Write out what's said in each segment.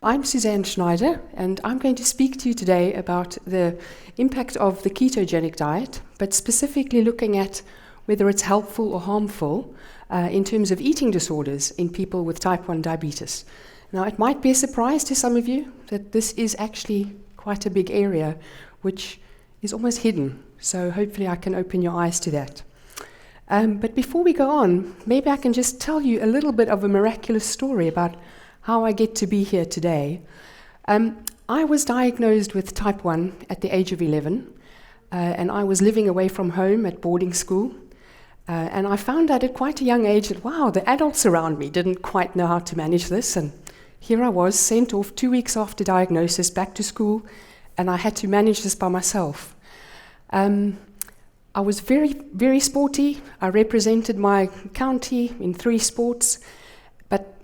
I'm Suzanne Schneider, and I'm going to speak to you today about the impact of the ketogenic diet, but specifically looking at whether it's helpful or harmful in terms of eating disorders in people with type 1 diabetes. Now, it might be a surprise to some of you that this is actually quite a big area, which is almost hidden, so hopefully I can open your eyes to that. But before we go on, maybe I can just tell you a little bit of a miraculous story about how I get to be here today. I was diagnosed with type 1 at the age of 11, and I was living away from home at boarding school. And I found out at quite a young age that, wow, the adults around me didn't quite know how to manage this. And here I was, sent off 2 weeks after diagnosis back to school, and I had to manage this by myself. I was very, very sporty. I represented my county in 3 sports.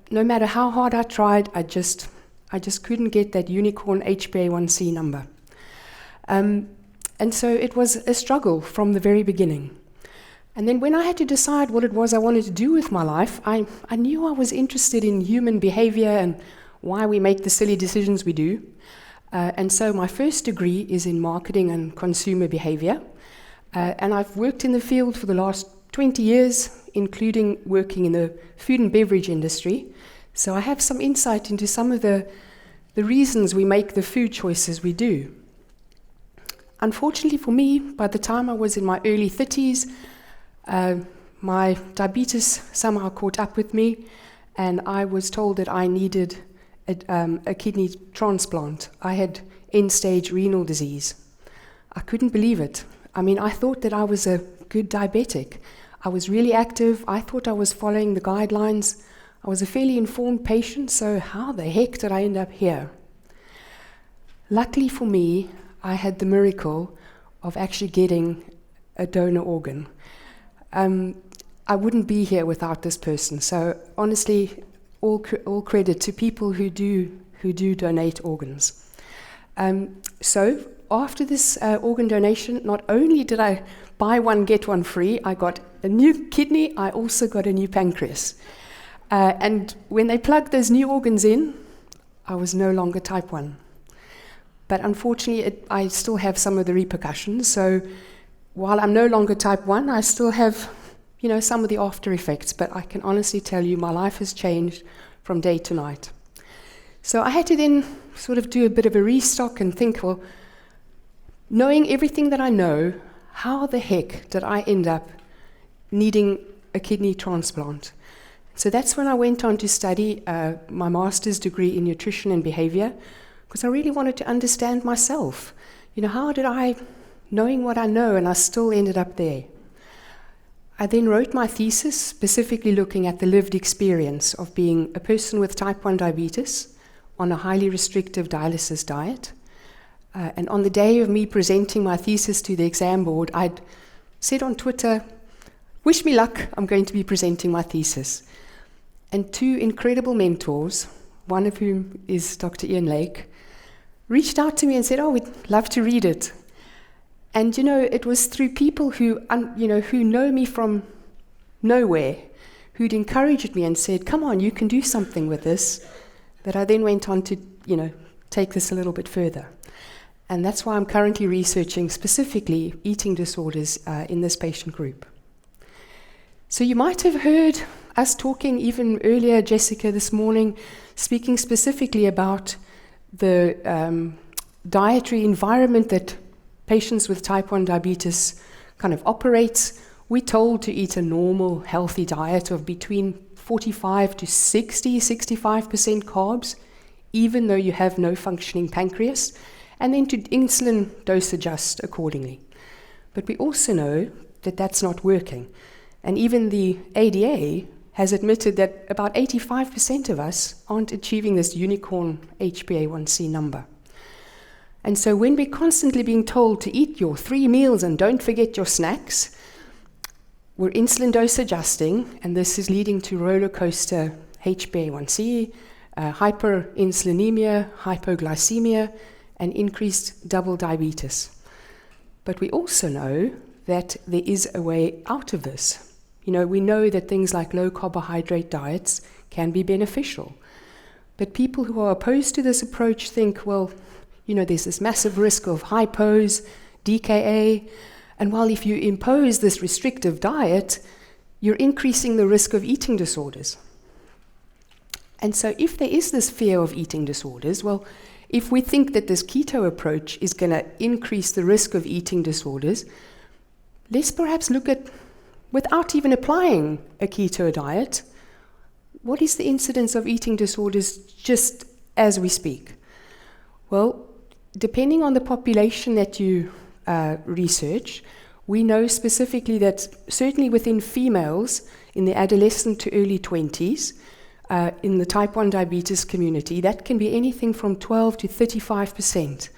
No matter how hard I tried, I just couldn't get that unicorn HbA1c number. And so it was a struggle from the very beginning. And then when I had to decide what it was I wanted to do with my life, I knew I was interested in human behavior and why we make the silly decisions we do. And so my first degree is in marketing and consumer behavior. And I've worked in the field for the last 20 years, including working in the food and beverage industry. So I have some insight into some of the reasons we make the food choices we do. Unfortunately for me, by the time I was in my early 30s, my diabetes somehow caught up with me, and I was told that I needed a kidney transplant. I had end-stage renal disease. I couldn't believe it. I mean, I thought that I was a good diabetic. I was really active. I thought I was following the guidelines. I was a fairly informed patient, so how the heck did I end up here? Luckily for me, I had the miracle of actually getting a donor organ. I wouldn't be here without this person. So honestly, all credit to people who do donate organs. So after this organ donation, not only did I buy one, get one free, I got a new kidney, I also got a new pancreas. And when they plugged those new organs in, I was no longer type 1. But unfortunately, I still have some of the repercussions. So while I'm no longer type 1, I still have, some of the after effects. But I can honestly tell you, my life has changed from day to night. So I had to then sort of do a bit of a restock and think, well, knowing everything that I know, how the heck did I end up needing a kidney transplant? So that's when I went on to study my master's degree in nutrition and behavior, because I really wanted to understand myself. How did I, knowing what I know, and I still ended up there. I then wrote my thesis specifically looking at the lived experience of being a person with type 1 diabetes on a highly restrictive dialysis diet. And on the day of me presenting my thesis to the exam board, I'd said on Twitter, "Wish me luck, I'm going to be presenting my thesis." And 2 incredible mentors, one of whom is Dr. Ian Lake, reached out to me and said, "Oh, we'd love to read it." And it was through people who know me from nowhere, who'd encouraged me and said, "Come on, you can do something with this," that I then went on to, take this a little bit further. And that's why I'm currently researching specifically eating disorders in this patient group. So you might have heard us talking even earlier, Jessica, this morning, speaking specifically about the dietary environment that patients with type 1 diabetes kind of operates. We're told to eat a normal, healthy diet of between 45 to 65% carbs, even though you have no functioning pancreas, and then to insulin dose adjust accordingly. But we also know that that's not working. And even the ADA has admitted that about 85% of us aren't achieving this unicorn HbA1c number. And so when we're constantly being told to eat your 3 meals and don't forget your snacks, we're insulin dose adjusting, and this is leading to roller coaster HbA1c, hyperinsulinemia, hypoglycemia, and increased double diabetes. But we also know that there is a way out of this. We know that things like low-carbohydrate diets can be beneficial. But people who are opposed to this approach think, well, there's this massive risk of hypos, DKA, and while if you impose this restrictive diet, you're increasing the risk of eating disorders. And so if there is this fear of eating disorders, well, if we think that this keto approach is going to increase the risk of eating disorders, let's perhaps look at, without even applying a keto diet, what is the incidence of eating disorders just as we speak? Well, depending on the population that you research, we know specifically that certainly within females in the adolescent to early 20s, in the type 1 diabetes community, that can be anything from 12 to 35%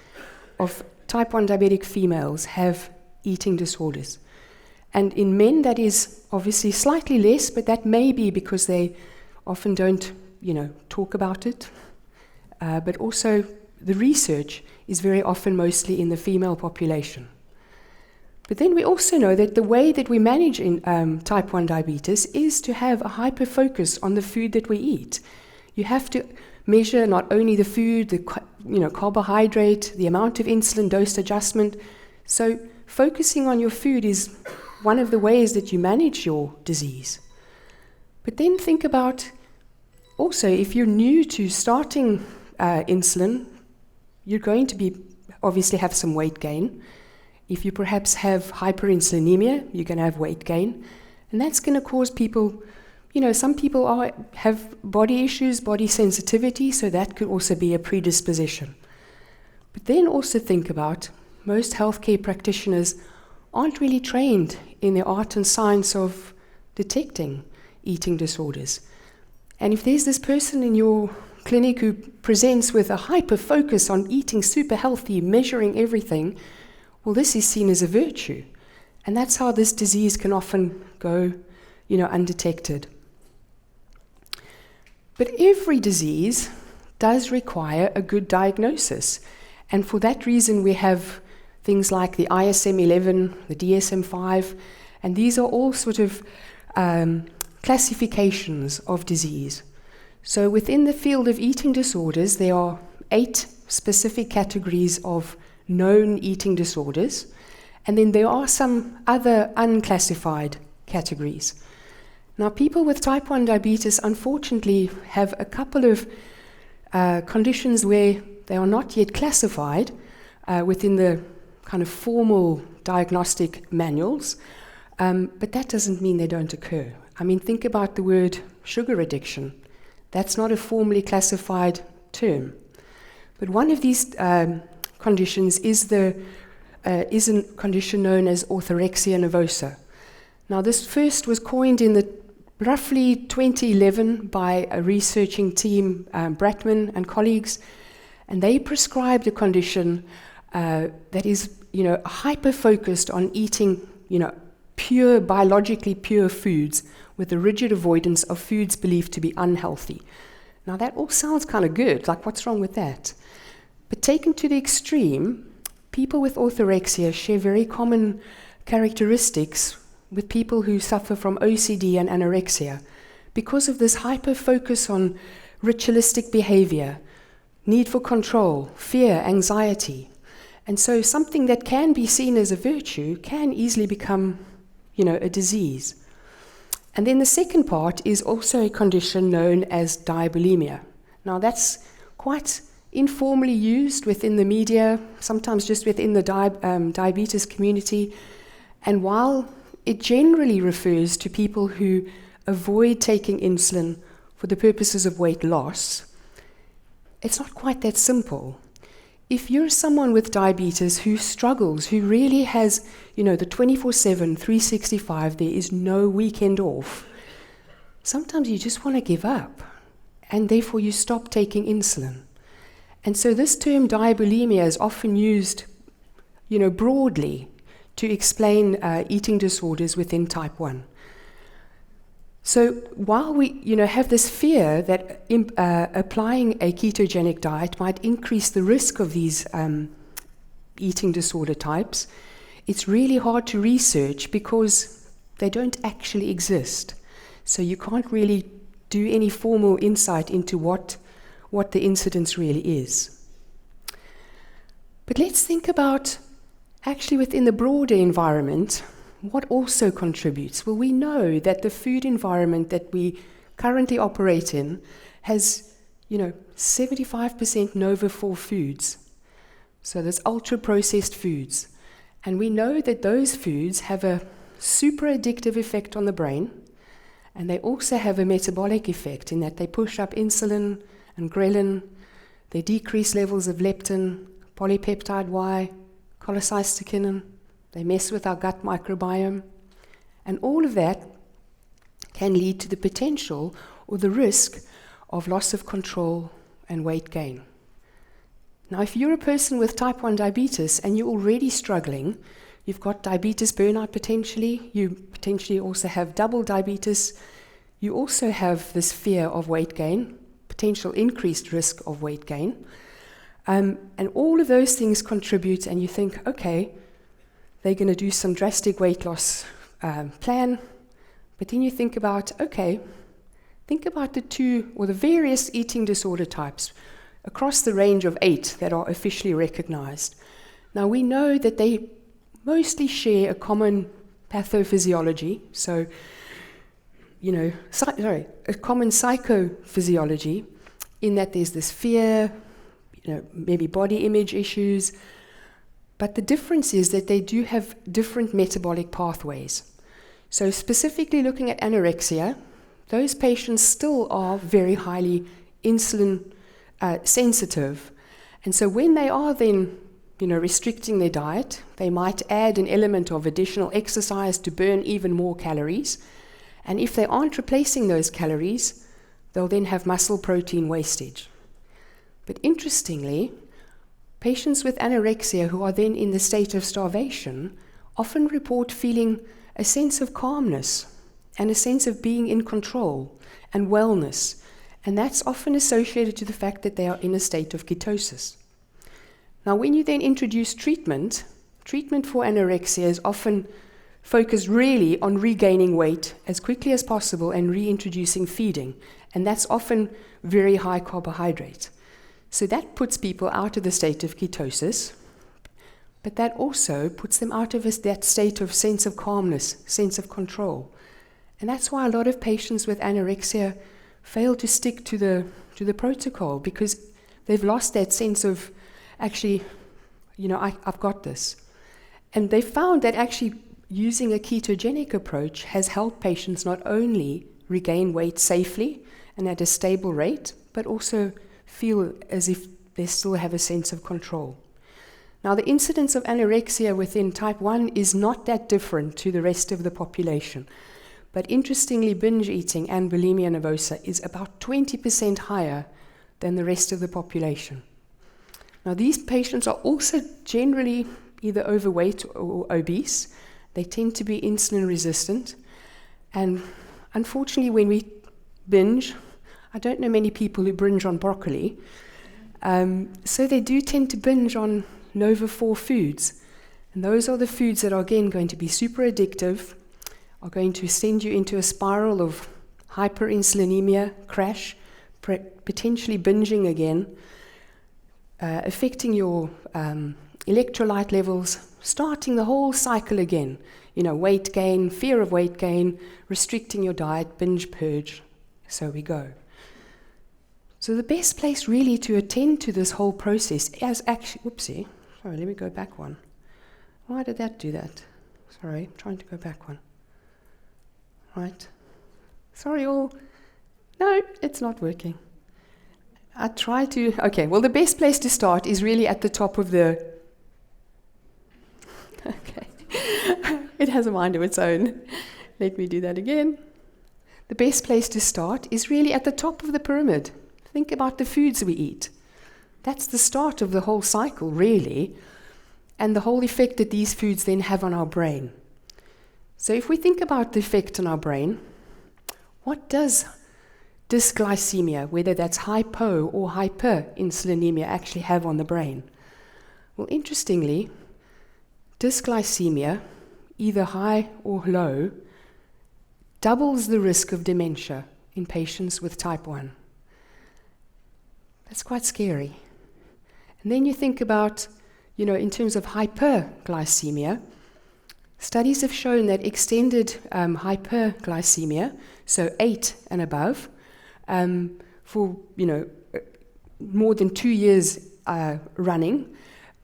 of type 1 diabetic females have eating disorders. And in men, that is obviously slightly less, but that may be because they often don't, talk about it. But also, the research is very often mostly in the female population. But then we also know that the way that we manage in type 1 diabetes is to have a hyper-focus on the food that we eat. You have to measure not only the food, the carbohydrate, the amount of insulin dose adjustment. So focusing on your food is one of the ways that you manage your disease. But then think about also, if you're new to starting insulin, you're going to obviously have some weight gain. If you perhaps have hyperinsulinemia, you're going to have weight gain. And that's going to cause people, some people have body issues, body sensitivity, so that could also be a predisposition. But then also think about, most healthcare practitioners aren't really trained in the art and science of detecting eating disorders. And if there's this person in your clinic who presents with a hyper-focus on eating super healthy, measuring everything, well, this is seen as a virtue. And that's how this disease can often go, undetected. But every disease does require a good diagnosis. And for that reason, we have things like the ISM-11, the DSM-5, and these are all sort of classifications of disease. So within the field of eating disorders, there are 8 specific categories of known eating disorders, and then there are some other unclassified categories. Now, people with type 1 diabetes unfortunately have a couple of conditions where they are not yet classified within the kind of formal diagnostic manuals, but that doesn't mean they don't occur. Think about the word sugar addiction. That's not a formally classified term. But one of these conditions is a condition known as orthorexia nervosa. Now, this first was coined in the roughly 2011 by a researching team, Bratman and colleagues, and they prescribed a condition that is, hyper-focused on eating, pure, biologically pure foods with a rigid avoidance of foods believed to be unhealthy. Now, that all sounds kind of good, like what's wrong with that? But taken to the extreme, people with orthorexia share very common characteristics with people who suffer from OCD and anorexia because of this hyper-focus on ritualistic behavior, need for control, fear, anxiety. And so something that can be seen as a virtue can easily become, a disease. And then the second part is also a condition known as diabulimia. Now, that's quite informally used within the media, sometimes just within the diabetes community. And while it generally refers to people who avoid taking insulin for the purposes of weight loss, it's not quite that simple. If you're someone with diabetes who struggles, who really has, the 24/7, 365, there is no weekend off, sometimes you just want to give up, and therefore you stop taking insulin. And so this term diabulimia is often used, broadly to explain eating disorders within type 1. So while we, have this fear that applying a ketogenic diet might increase the risk of these eating disorder types, it's really hard to research because they don't actually exist. So you can't really do any formal insight into what what the incidence really is. But let's think about, actually within the broader environment, what also contributes. Well, we know that the food environment that we currently operate in has, 75% Nova-4 foods. So there's ultra-processed foods. And we know that those foods have a super addictive effect on the brain, and they also have a metabolic effect in that they push up insulin and ghrelin, they decrease levels of leptin, polypeptide Y, cholecystokinin, they mess with our gut microbiome, and all of that can lead to the potential or the risk of loss of control and weight gain. Now, if you're a person with type 1 diabetes and you're already struggling, you've got diabetes burnout potentially, you potentially also have double diabetes, you also have this fear of weight gain, potential increased risk of weight gain, and all of those things contribute, and you think, okay, they're going to do some drastic weight loss plan, but then you think about the two or the various eating disorder types across the range of 8 that are officially recognized. Now, we know that they mostly share a common pathophysiology, so, a common psychophysiology, in that there's this fear, maybe body image issues, but the difference is that they do have different metabolic pathways. So specifically looking at anorexia, those patients still are very highly insulin sensitive. And so when they are then, restricting their diet, they might add an element of additional exercise to burn even more calories. And if they aren't replacing those calories, they'll then have muscle protein wastage. But interestingly, patients with anorexia who are then in the state of starvation often report feeling a sense of calmness and a sense of being in control and wellness. And that's often associated to the fact that they are in a state of ketosis. Now, when you then introduce treatment for anorexia is often focused really on regaining weight as quickly as possible and reintroducing feeding. And that's often very high carbohydrate. So that puts people out of the state of ketosis, but that also puts them out of that state of sense of calmness, sense of control. And that's why a lot of patients with anorexia fail to stick to the protocol, because they've lost that sense of, actually, I've got this. And they found that actually using a ketogenic approach has helped patients not only regain weight safely and at a stable rate, but also feel as if they still have a sense of control. Now, the incidence of anorexia within type 1 is not that different to the rest of the population. But interestingly, binge eating and bulimia nervosa is about 20% higher than the rest of the population. Now, these patients are also generally either overweight or obese. They tend to be insulin resistant. And unfortunately, when we binge, I don't know many people who binge on broccoli. So they do tend to binge on Nova-4 foods. And those are the foods that are, again, going to be super addictive, are going to send you into a spiral of hyperinsulinemia, crash, potentially binging again, affecting your electrolyte levels, starting the whole cycle again. Weight gain, fear of weight gain, restricting your diet, binge, purge. So we go. So the best place really to attend to this whole process is actually, sorry, let me go back one. Why did that do that? Sorry, I'm trying to go back one. Right. Sorry all. No, it's not working. Okay, well, the best place to start is really at the top of the... Okay. It has a mind of its own. Let me do that again. The best place to start is really at the top of the pyramid. Think about the foods we eat. That's the start of the whole cycle, really, and the whole effect that these foods then have on our brain. So if we think about the effect on our brain, what does dysglycemia, whether that's hypo or hyperinsulinemia, actually have on the brain? Well, interestingly, dysglycemia, either high or low, doubles the risk of dementia in patients with type 1. That's quite scary. And then you think about, in terms of hyperglycemia, studies have shown that extended hyperglycemia, so 8 and above, for more than 2 years running,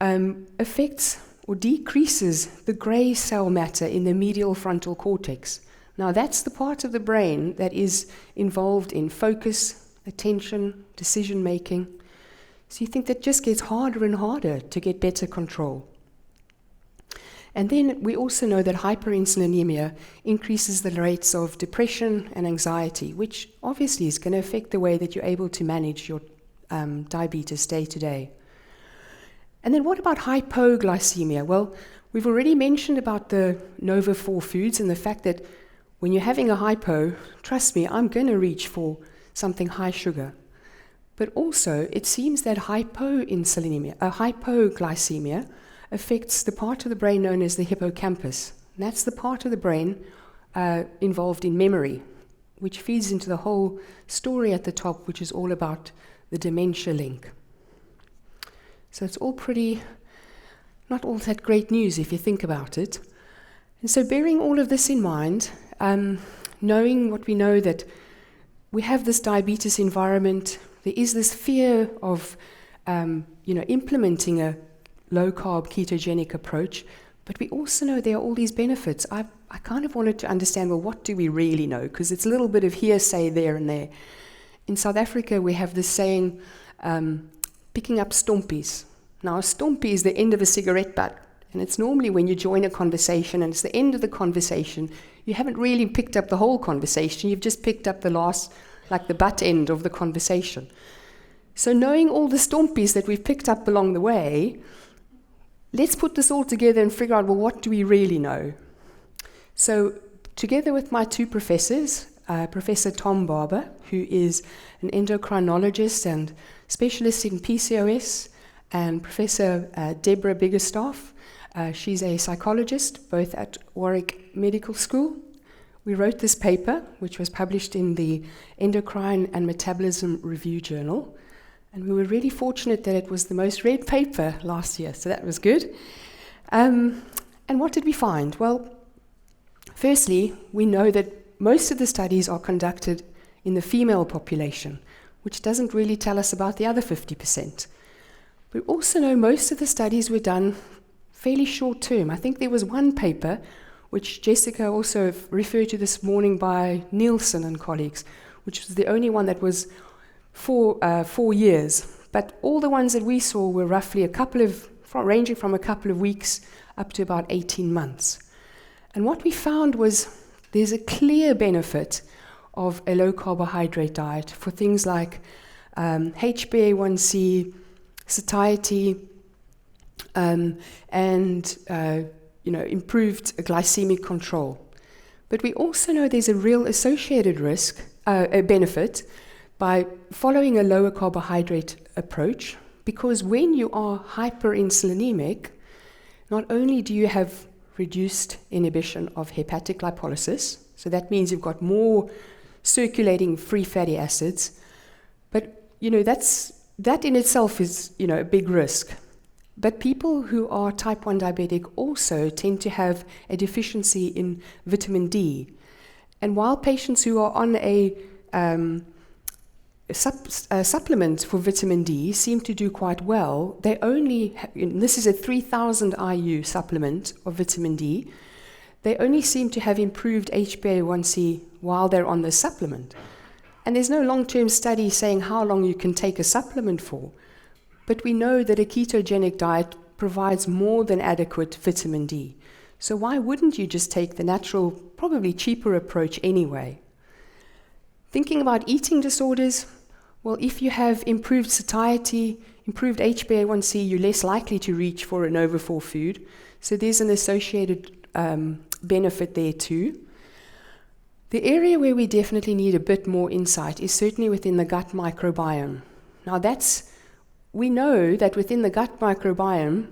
affects or decreases the grey cell matter in the medial frontal cortex. Now that's the part of the brain that is involved in focus, attention, decision making. So you think that just gets harder and harder to get better control. And then we also know that hyperinsulinemia increases the rates of depression and anxiety, which obviously is going to affect the way that you're able to manage your diabetes day to day. And then what about hypoglycemia? Well, we've already mentioned about the Nova 4 foods and the fact that when you're having a hypo, trust me, I'm going to reach for something high sugar. But also, it seems that hypoglycemia affects the part of the brain known as the hippocampus. And that's the part of the brain involved in memory, which feeds into the whole story at the top, which is all about the dementia link. So it's all not all that great news if you think about it. And so bearing all of this in mind, knowing what we know, that we have this diabetes environment, there is this fear of implementing a low-carb ketogenic approach, but we also know there are all these benefits. I kind of wanted to understand, well, what do we really know? Because it's a little bit of hearsay there and there. In South Africa, we have this saying, picking up stompies. Now, a stompie is the end of a cigarette butt, and it's normally when you join a conversation and it's the end of the conversation, you haven't really picked up the whole conversation, you've just picked up the last, like the butt end of the conversation. So knowing all the stompies that we've picked up along the way, let's put this all together and figure out, well, what do we really know? So together with my two professors, Professor Tom Barber, who is an endocrinologist and specialist in PCOS, and Professor Deborah Biggerstaff, she's a psychologist, both at Warwick Medical School. We wrote this paper, which was published in the Endocrine and Metabolism Review Journal, and we were really fortunate that it was the most read paper last year, so that was good. And what did we find? Well, firstly, we know that most of the studies are conducted in the female population, which doesn't really tell us about the other 50%. We also know most of the studies were done fairly short term. I think there was one paper, which Jessica also referred to this morning, by Nielsen and colleagues, which was the only one that was 4 years. But all the ones that we saw were roughly ranging from a couple of weeks up to about 18 months. And what we found was there's a clear benefit of a low-carbohydrate diet for things like HbA1c, satiety, and improved glycemic control. But we also know there's a real associated a benefit by following a lower carbohydrate approach, because when you are hyperinsulinemic, not only do you have reduced inhibition of hepatic lipolysis, so that means you've got more circulating free fatty acids, but that in itself is a big risk. But people who are type 1 diabetic also tend to have a deficiency in vitamin D. And while patients who are on a supplement for vitamin D seem to do quite well, they only, this is a 3,000 IU supplement of vitamin D, they only seem to have improved HbA1c while they're on the supplement. And there's no long-term study saying how long you can take a supplement for. But we know that a ketogenic diet provides more than adequate vitamin D. So why wouldn't you just take the natural, probably cheaper approach anyway? Thinking about eating disorders, well, if you have improved satiety, improved HbA1c, you're less likely to reach for a Nova 4 food. So there's an associated benefit there too. The area where we definitely need a bit more insight is certainly within the gut microbiome. Now we know that within the gut microbiome,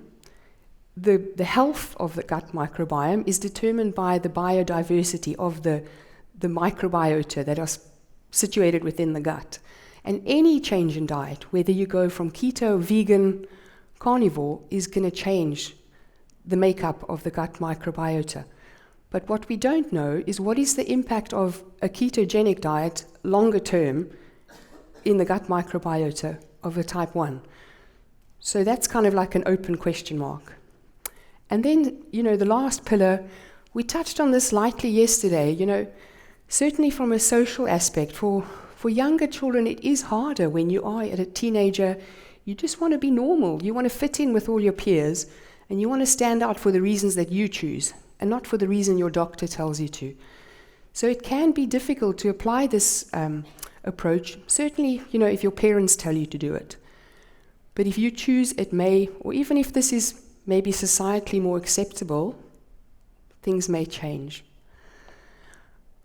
the health of the gut microbiome is determined by the biodiversity of the microbiota that are situated within the gut. And any change in diet, whether you go from keto, vegan, carnivore, is going to change the makeup of the gut microbiota. But what we don't know is what is the impact of a ketogenic diet longer term in the gut microbiota of a type 1. So that's kind of like an open question mark. And then, the last pillar, we touched on this lightly yesterday, certainly from a social aspect. For younger children, it is harder when you are a teenager. You just want to be normal. You want to fit in with all your peers, and you want to stand out for the reasons that you choose, and not for the reason your doctor tells you to. So it can be difficult to apply this approach, certainly, if your parents tell you to do it. But if you choose, it may, or even if this is maybe societally more acceptable, things may change.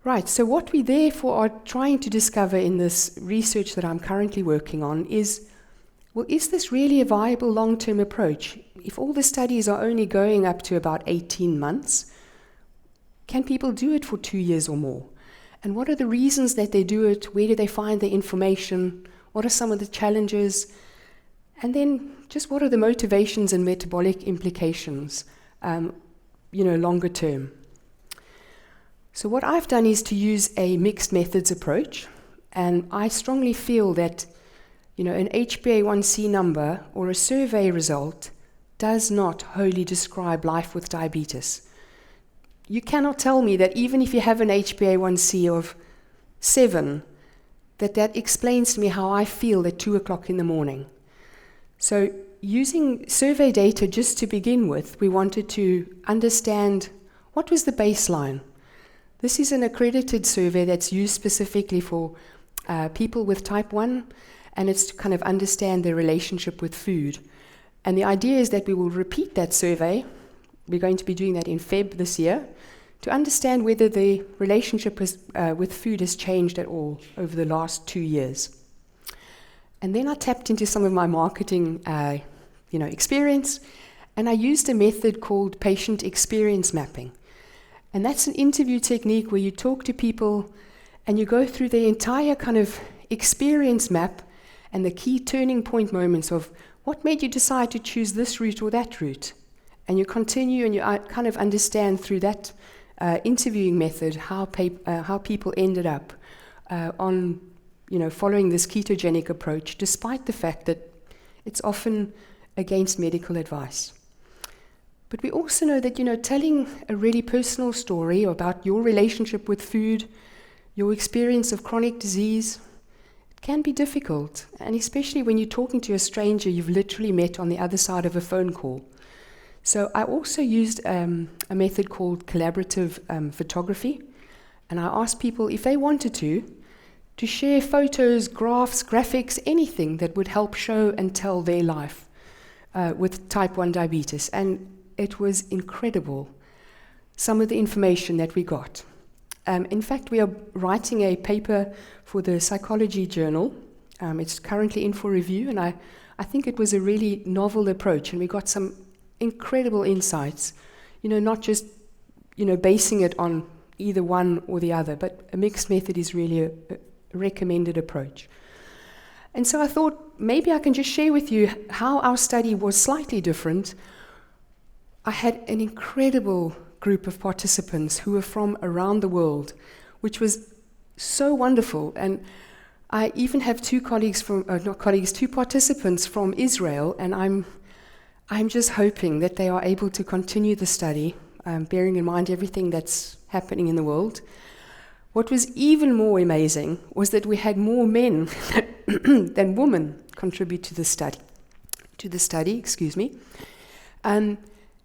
Right, so what we therefore are trying to discover in this research that I'm currently working on is, well, is this really a viable long-term approach? If all the studies are only going up to about 18 months, can people do it for 2 years or more? And what are the reasons that they do it? Where do they find the information? What are some of the challenges? And then just what are the motivations and metabolic implications, longer term? So what I've done is to use a mixed methods approach, and I strongly feel that an HbA1c number or a survey result does not wholly describe life with diabetes. You cannot tell me that even if you have an HbA1c of 7, that explains to me how I feel at 2 o'clock in the morning. So using survey data just to begin with, we wanted to understand what was the baseline. This is an accredited survey that's used specifically for people with type 1, and it's to kind of understand their relationship with food. And the idea is that we will repeat that survey. We're going to be doing that in Feb this year, to understand whether the relationship with food has changed at all over the last 2 years. And then I tapped into some of my marketing experience, and I used a method called patient experience mapping. And that's an interview technique where you talk to people and you go through the entire kind of experience map and the key turning point moments of what made you decide to choose this route or that route. And you continue and you kind of understand through that interviewing method how people ended up on following this ketogenic approach, despite the fact that it's often against medical advice. But we also know that, telling a really personal story about your relationship with food, your experience of chronic disease, it can be difficult. And especially when you're talking to a stranger you've literally met on the other side of a phone call. So I also used a method called collaborative photography. And I asked people if they wanted to share photos, graphs, graphics, anything that would help show and tell their life with type 1 diabetes. And it was incredible, some of the information that we got. In fact, we are writing a paper for the Psychology Journal. It's currently in for review, and I think it was a really novel approach, and we got some incredible insights, not just, basing it on either one or the other, but a mixed method is really a recommended approach. And so I thought maybe I can just share with you how our study was slightly different. I had an incredible group of participants who were from around the world, which was so wonderful. And I even have two participants from Israel, and I'm just hoping that they are able to continue the study, bearing in mind everything that's happening in the world. What was even more amazing was that we had more men than women contribute to the study.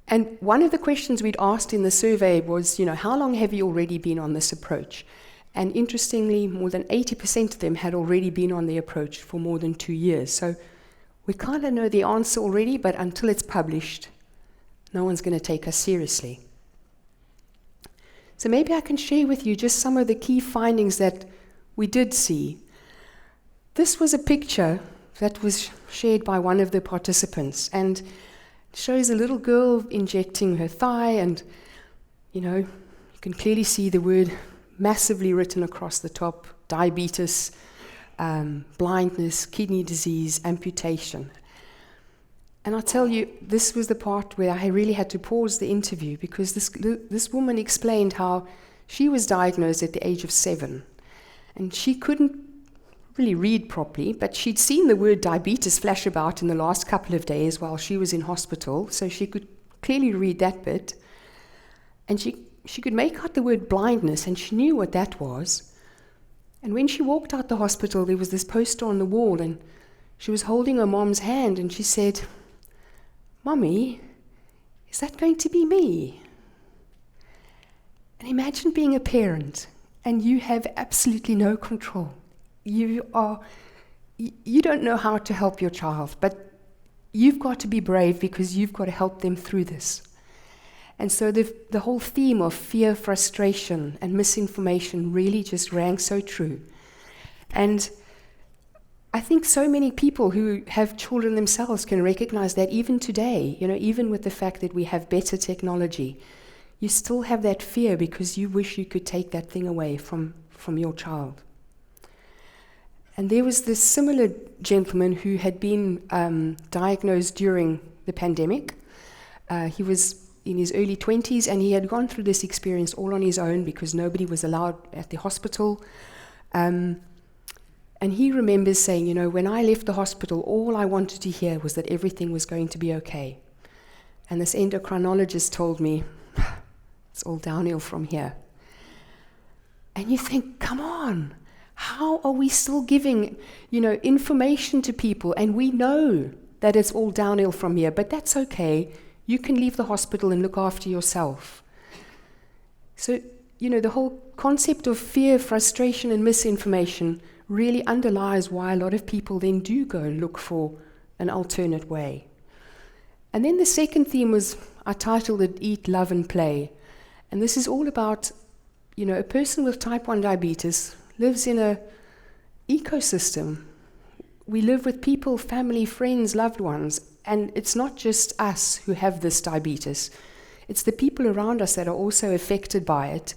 And one of the questions we'd asked in the survey was, how long have you already been on this approach? And interestingly, more than 80% of them had already been on the approach for more than 2 years. So we kind of know the answer already, but until it's published, no one's going to take us seriously. So maybe I can share with you just some of the key findings that we did see. This was a picture that was shared by one of the participants, and it shows a little girl injecting her thigh, and you can clearly see the word massively written across the top, diabetes. blindness, kidney disease, amputation. And I'll tell you, this was the part where I really had to pause the interview, because this woman explained how she was diagnosed at the age of 7. And she couldn't really read properly, but she'd seen the word diabetes flash about in the last couple of days while she was in hospital, so she could clearly read that bit. And she could make out the word blindness, and she knew what that was. And when she walked out the hospital, there was this poster on the wall, and she was holding her mom's hand, and she said, "Mommy, is that going to be me?" And imagine being a parent, and you have absolutely no control. You don't know how to help your child, but you've got to be brave, because you've got to help them through this. And so the whole theme of fear, frustration, and misinformation really just rang so true. And I think so many people who have children themselves can recognize that even today, even with the fact that we have better technology, you still have that fear because you wish you could take that thing away from your child. And there was this similar gentleman who had been diagnosed during the pandemic. He was in his early 20s, and he had gone through this experience all on his own because nobody was allowed at the hospital. And he remembers saying, when I left the hospital, all I wanted to hear was that everything was going to be okay. And this endocrinologist told me, it's all downhill from here. And you think, come on, how are we still giving, information to people? And we know that it's all downhill from here, but that's okay. You can leave the hospital and look after yourself. So, the whole concept of fear, frustration, and misinformation really underlies why a lot of people then do go and look for an alternate way. And then the second theme was, I titled it Eat, Love, and Play. And this is all about, a person with type 1 diabetes lives in an ecosystem. We live with people, family, friends, loved ones, and it's not just us who have this diabetes. It's the people around us that are also affected by it.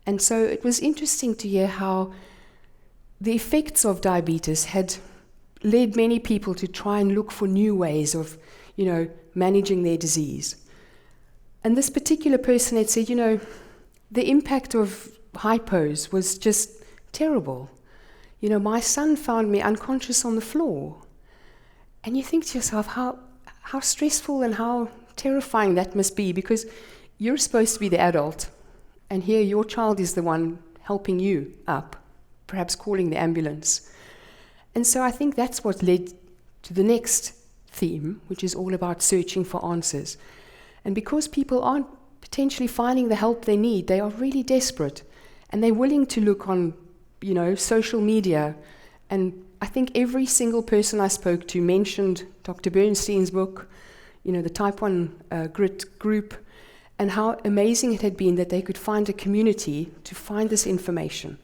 And so it was interesting to hear how the effects of diabetes had led many people to try and look for new ways of, managing their disease. And this particular person had said, the impact of hypos was just terrible. My son found me unconscious on the floor. And you think to yourself, how stressful and how terrifying that must be, because you're supposed to be the adult, and here your child is the one helping you up, perhaps calling the ambulance. And so I think that's what led to the next theme, which is all about searching for answers. And because people aren't potentially finding the help they need, they are really desperate, and they're willing to look on, social media. And I think every single person I spoke to mentioned Dr. Bernstein's book, the Type 1 Grit group, and how amazing it had been that they could find a community to find this information.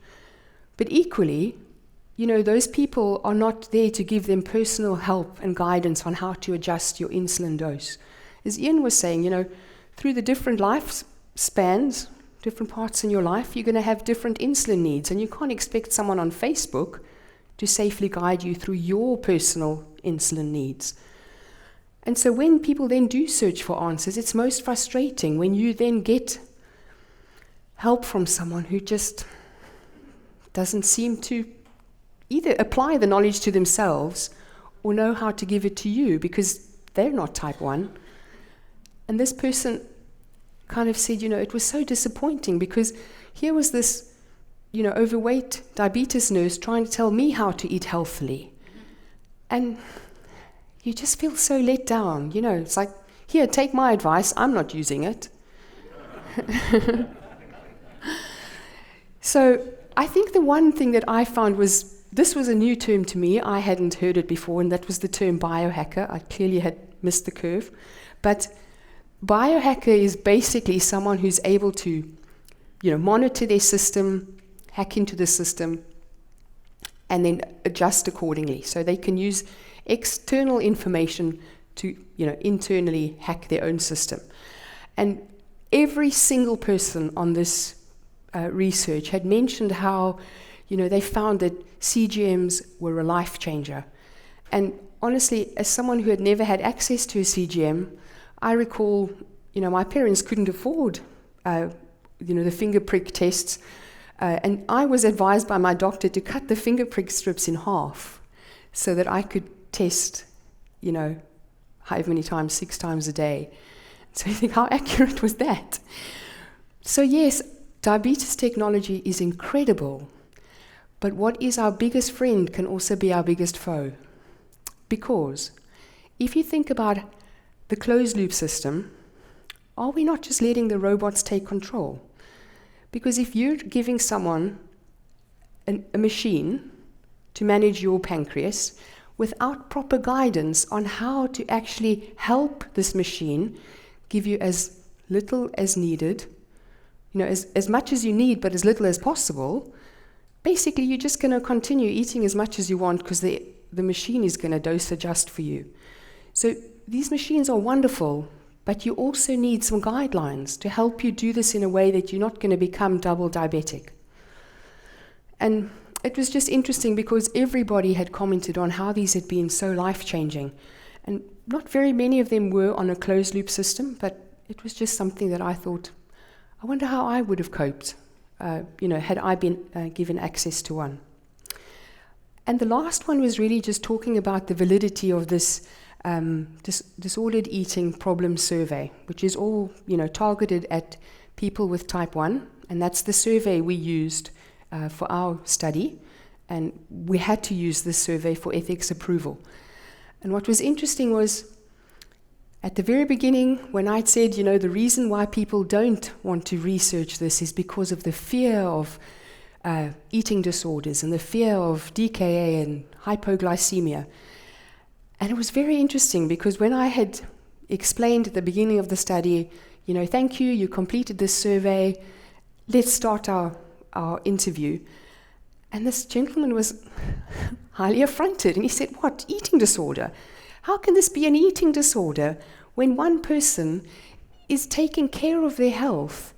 But equally, those people are not there to give them personal help and guidance on how to adjust your insulin dose. As Ian was saying, through the different life spans, different parts in your life, you're going to have different insulin needs, and you can't expect someone on Facebook to safely guide you through your personal insulin needs. And so when people then do search for answers, it's most frustrating when you then get help from someone who just doesn't seem to either apply the knowledge to themselves or know how to give it to you, because they're not type 1. And this person kind of said, it was so disappointing, because here was this overweight diabetes nurse trying to tell me how to eat healthily. And you just feel so let down. It's like, here, take my advice. I'm not using it. So I think the one thing that I found was, this was a new term to me. I hadn't heard it before, and that was the term biohacker. I clearly had missed the curve. But biohacker is basically someone who's able to, monitor their system, hack into the system, and then adjust accordingly. So they can use external information to, internally hack their own system. And every single person on this research had mentioned how, they found that CGMs were a life changer. And honestly, as someone who had never had access to a CGM, I recall, my parents couldn't afford, the finger prick tests. And I was advised by my doctor to cut the finger prick strips in half so that I could test, however many times, 6 times a day. So you think, how accurate was that? So yes, diabetes technology is incredible, but what is our biggest friend can also be our biggest foe. Because if you think about the closed loop system, are we not just letting the robots take control? Because if you're giving someone a machine to manage your pancreas without proper guidance on how to actually help this machine give you as little as needed, as much as you need, but as little as possible, basically you're just going to continue eating as much as you want because the machine is going to dose adjust for you. So these machines are wonderful, but you also need some guidelines to help you do this in a way that you're not going to become double diabetic. And it was just interesting because everybody had commented on how these had been so life-changing. And not very many of them were on a closed-loop system, but it was just something that I thought, I wonder how I would have coped, had I been given access to one. And the last one was really just talking about the validity of this disordered eating problem survey, which is all targeted at people with type 1, and that's the survey we used for our study, and we had to use this survey for ethics approval. And what was interesting was at the very beginning when I'd said, the reason why people don't want to research this is because of the fear of eating disorders and the fear of DKA and hypoglycemia. And it was very interesting because when I had explained at the beginning of the study, thank you, you completed this survey, let's start our interview. And this gentleman was highly affronted and he said, what, eating disorder? How can this be an eating disorder when one person is taking care of their health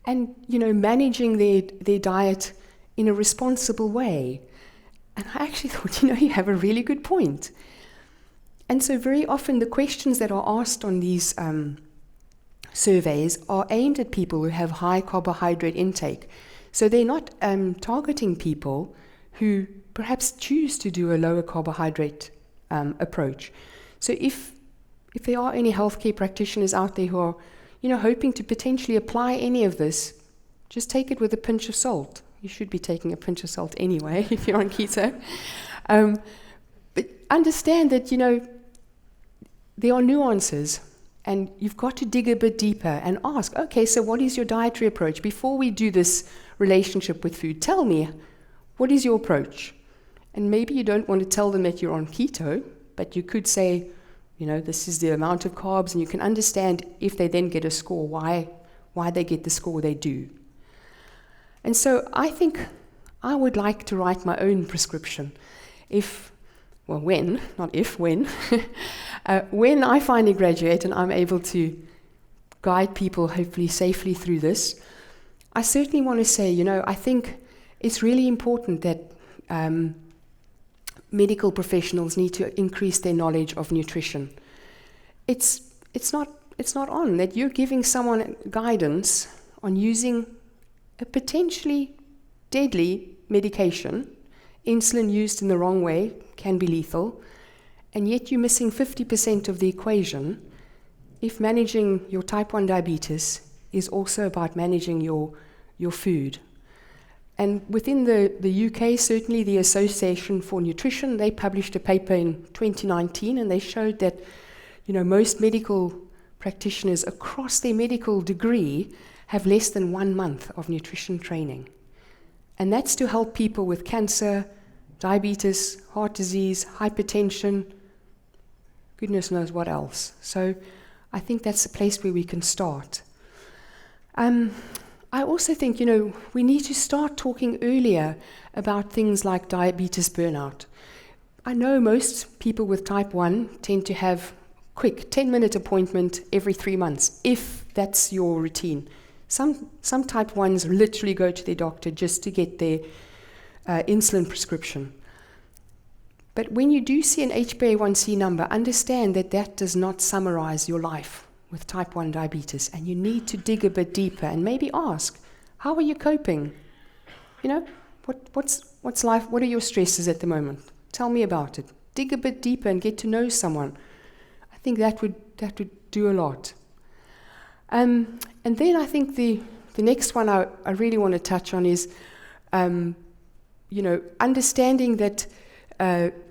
and, managing their diet in a responsible way? And I actually thought, you have a really good point. And so very often the questions that are asked on these surveys are aimed at people who have high carbohydrate intake. So they're not targeting people who perhaps choose to do a lower carbohydrate approach. So if there are any healthcare practitioners out there who are, hoping to potentially apply any of this, just take it with a pinch of salt. You should be taking a pinch of salt anyway if you're on keto. But understand that, there are nuances, and you've got to dig a bit deeper and ask, okay, so what is your dietary approach? Before we do this relationship with food, tell me, what is your approach? And maybe you don't want to tell them that you're on keto, but you could say, this is the amount of carbs, and you can understand if they then get a score, why they get the score they do. And so I think I would like to write my own prescription. When I finally graduate and I'm able to guide people hopefully safely through this, I certainly want to say, I think it's really important that medical professionals need to increase their knowledge of nutrition. It's not on that you're giving someone guidance on using a potentially deadly medication. Insulin used in the wrong way can be lethal, and yet you're missing 50% of the equation if managing your type 1 diabetes is also about managing your food. And within the UK, certainly the Association for Nutrition, they published a paper in 2019, and they showed that most medical practitioners across their medical degree have less than 1 month of nutrition training. And that's to help people with cancer, diabetes, heart disease, hypertension, goodness knows what else. So I think that's a place where we can start. I also think, we need to start talking earlier about things like diabetes burnout. I know most people with type 1 tend to have quick 10-minute appointment every 3 months, if that's your routine. Some type 1s literally go to their doctor just to get their insulin prescription. But when you do see an HbA1c number, understand that that does not summarize your life with type 1 diabetes, and you need to dig a bit deeper and maybe ask, how are you coping? You know, what's life? What are your stresses at the moment? Tell me about it. Dig a bit deeper and get to know someone. I think that would do a lot. And then I think the next one I really want to touch on is, understanding that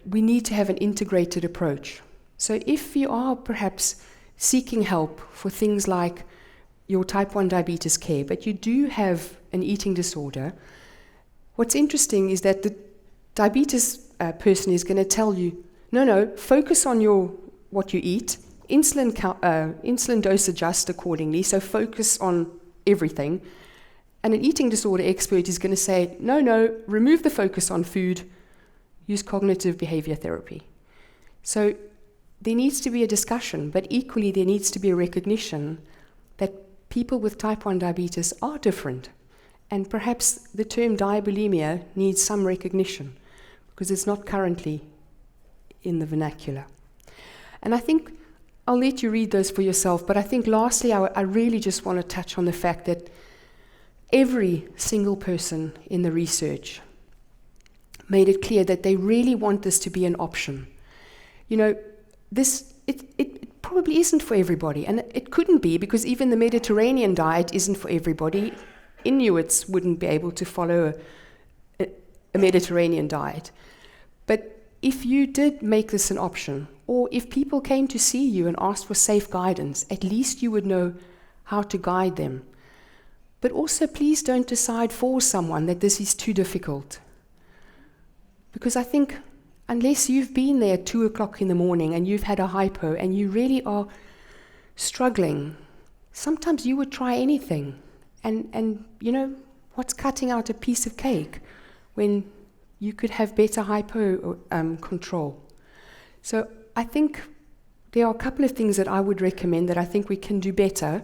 we need to have an integrated approach. So if you are perhaps seeking help for things like your type 1 diabetes care, but you do have an eating disorder, what's interesting is that the diabetes person is going to tell you, no, focus on what you eat, insulin dose adjust accordingly, so focus on everything. And an eating disorder expert is going to say, no, remove the focus on food, use cognitive behavior therapy. So there needs to be a discussion, but equally there needs to be a recognition that people with type 1 diabetes are different. And perhaps the term diabulimia needs some recognition because it's not currently in the vernacular. And I think I'll let you read those for yourself, but I think lastly I really just want to touch on the fact that every single person in the research made it clear that they really want this to be an option. You know, it probably isn't for everybody, and it couldn't be because even the Mediterranean diet isn't for everybody. Inuits wouldn't be able to follow a Mediterranean diet. But if you did make this an option, or if people came to see you and asked for safe guidance, at least you would know how to guide them. But also, please don't decide for someone that this is too difficult. Because I think unless you've been there at 2 o'clock in the morning and you've had a hypo and you really are struggling, sometimes you would try anything. And you know, what's cutting out a piece of cake when you could have better hypo control? So I think there are a couple of things that I would recommend that I think we can do better,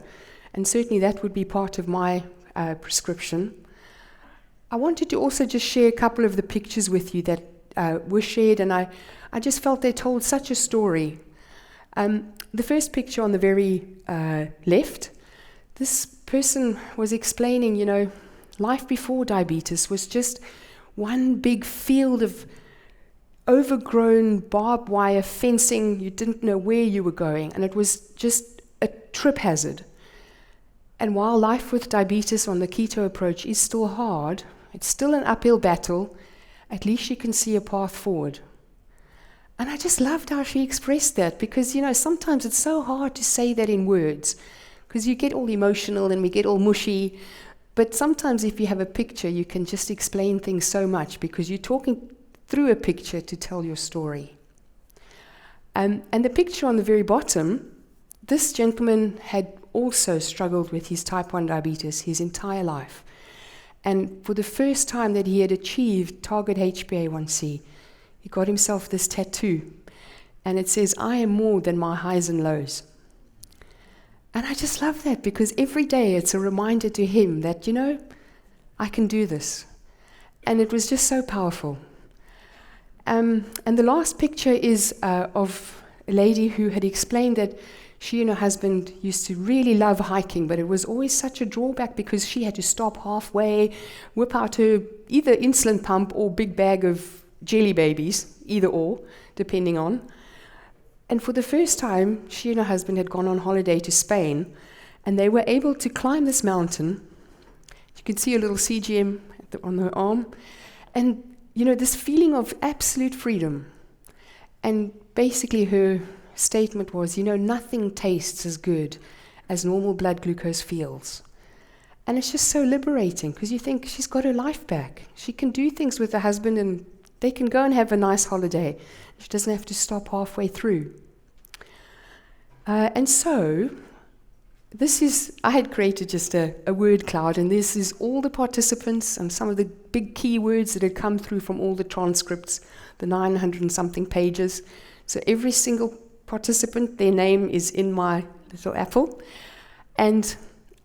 and certainly that would be part of my prescription. I wanted to also just share a couple of the pictures with you that were shared, and I just felt they told such a story. The first picture on the very left, this person was explaining, you know, life before diabetes was just one big field of overgrown barbed wire fencing. You didn't know where you were going, and it was just a trip hazard. And while life with diabetes on the keto approach is still hard, it's still an uphill battle, at least you can see a path forward. And I just loved how she expressed that, because, you know, sometimes it's so hard to say that in words, because you get all emotional and we get all mushy. But sometimes if you have a picture, you can just explain things so much, because you're talking through a picture to tell your story. And the picture on the very bottom, this gentleman had also struggled with his type 1 diabetes his entire life. And for the first time that he had achieved target HbA1c, he got himself this tattoo. And it says, "I am more than my highs and lows." And I just love that, because every day it's a reminder to him that, you know, I can do this. And it was just so powerful. And the last picture is of a lady who had explained that she and her husband used to really love hiking, but it was always such a drawback because she had to stop halfway, whip out her either insulin pump or big bag of jelly babies, either or, depending on. And for the first time, she and her husband had gone on holiday to Spain, and they were able to climb this mountain. You can see a little CGM on her arm. And, you know, this feeling of absolute freedom. And basically her statement was, you know, nothing tastes as good as normal blood glucose feels. And it's just so liberating, because you think she's got her life back. She can do things with her husband and they can go and have a nice holiday. She doesn't have to stop halfway through. And so, I had created just a word cloud, and this is all the participants and some of the big key words that had come through from all the transcripts, the 900 and something pages. So every single participant, their name is in my little apple. And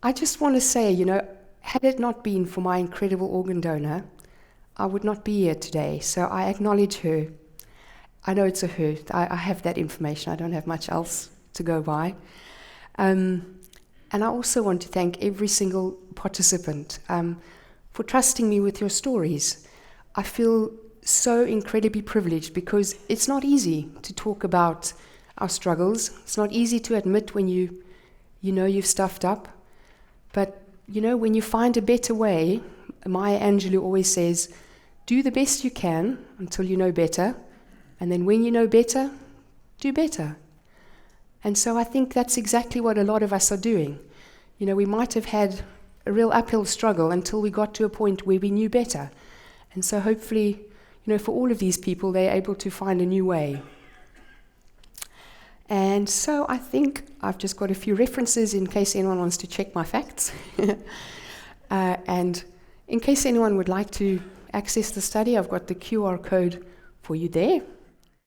I just want to say, you know, had it not been for my incredible organ donor, I would not be here today. So I acknowledge her. I know it's a her. I have that information. I don't have much else to go by. And I also want to thank every single participant for trusting me with your stories. I feel so incredibly privileged because it's not easy to talk about our struggles. It's not easy to admit when you know you've stuffed up. But, when you find a better way, Maya Angelou always says, do the best you can until you know better. And then when you know better, do better. And so I think that's exactly what a lot of us are doing. We might have had a real uphill struggle until we got to a point where we knew better. And so hopefully, for all of these people, they're able to find a new way. And so I think I've just got a few references in case anyone wants to check my facts. And in case anyone would like to access the study, I've got the QR code for you there.